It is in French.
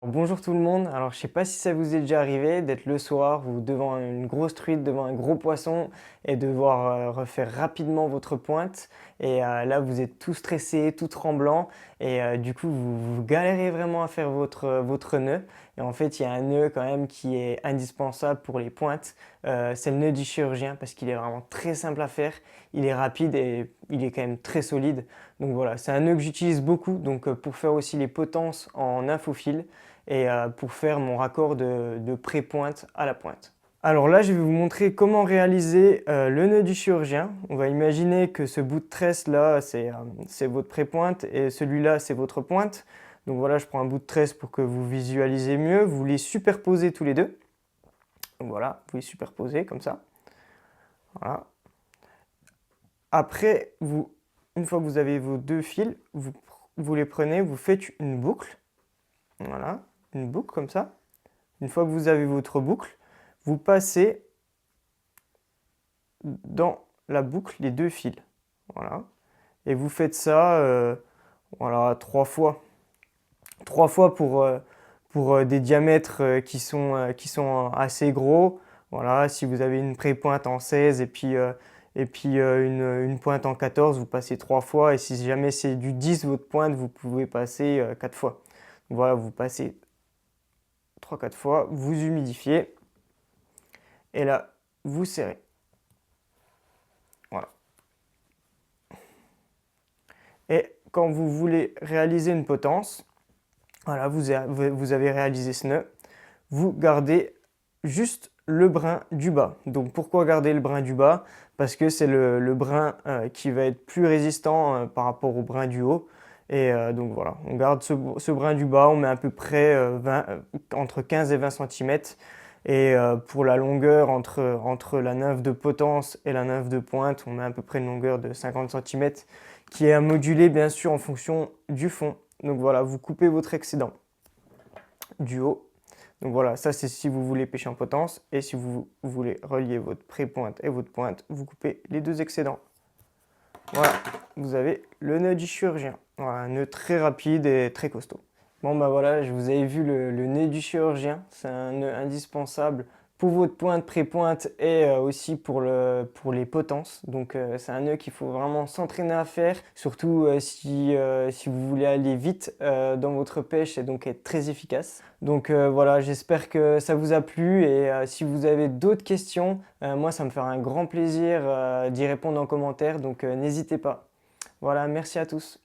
Bonjour tout le monde, alors je sais pas si ça vous est déjà arrivé d'être le soir ou devant une grosse truite, devant un gros poisson et devoir refaire rapidement votre pointe et là vous êtes tout stressé, tout tremblant et du coup vous galérez vraiment à faire votre nœud et en fait il y a un nœud quand même qui est indispensable pour les pointes. C'est le nœud du chirurgien parce qu'il est vraiment très simple à faire, il est rapide et il est quand même très solide. Donc voilà, c'est un nœud que j'utilise beaucoup donc pour faire aussi les potences en infofil et pour faire mon raccord de pré-pointe à la pointe. Alors là, je vais vous montrer comment réaliser le nœud du chirurgien. On va imaginer que ce bout de tresse là, c'est votre pré-pointe et celui-là, c'est votre pointe. Donc voilà, je prends un bout de tresse pour que vous visualisez mieux. Vous les superposez tous les deux. Donc voilà, vous les superposez comme ça. Voilà. Après, une fois que vous avez vos deux fils, vous les prenez, vous faites une boucle. Voilà, une boucle comme ça. Une fois que vous avez votre boucle, vous passez dans la boucle les deux fils. Voilà. Et vous faites ça voilà, trois fois. Trois fois pour des diamètres qui sont assez gros. Voilà, si vous avez une pré-pointe en 16 et puis une pointe en 14, vous passez trois fois. Et si jamais c'est du 10 votre pointe, vous pouvez passer quatre fois. Voilà, vous passez trois, quatre fois, vous humidifiez. Et là, vous serrez. Voilà. Et quand vous voulez réaliser une potence, voilà, vous avez réalisé ce nœud, vous gardez juste le brin du bas. Donc pourquoi garder le brin du bas? Parce que c'est le brin qui va être plus résistant par rapport au brin du haut. Et donc voilà, on garde ce brin du bas, on met à peu près entre 15 et 20 cm. Et pour la longueur entre la nymphe de potence et la nymphe de pointe, on met à peu près une longueur de 50 cm qui est à moduler bien sûr en fonction du fond. Donc voilà, vous coupez votre excédent du haut. Donc voilà, ça c'est si vous voulez pêcher en potence. Et si vous voulez relier votre pré-pointe et votre pointe, vous coupez les deux excédents. Voilà, vous avez le nœud du chirurgien. Voilà, un nœud très rapide et très costaud. Bon bah voilà, je vous avais vu le nœud du chirurgien. C'est un nœud indispensable pour votre pointe, pré-pointe et aussi pour les potences. Donc c'est un nœud qu'il faut vraiment s'entraîner à faire, surtout si vous voulez aller vite dans votre pêche et donc être très efficace. Donc voilà, j'espère que ça vous a plu et si vous avez d'autres questions, moi ça me fera un grand plaisir d'y répondre en commentaire, donc n'hésitez pas. Voilà, merci à tous.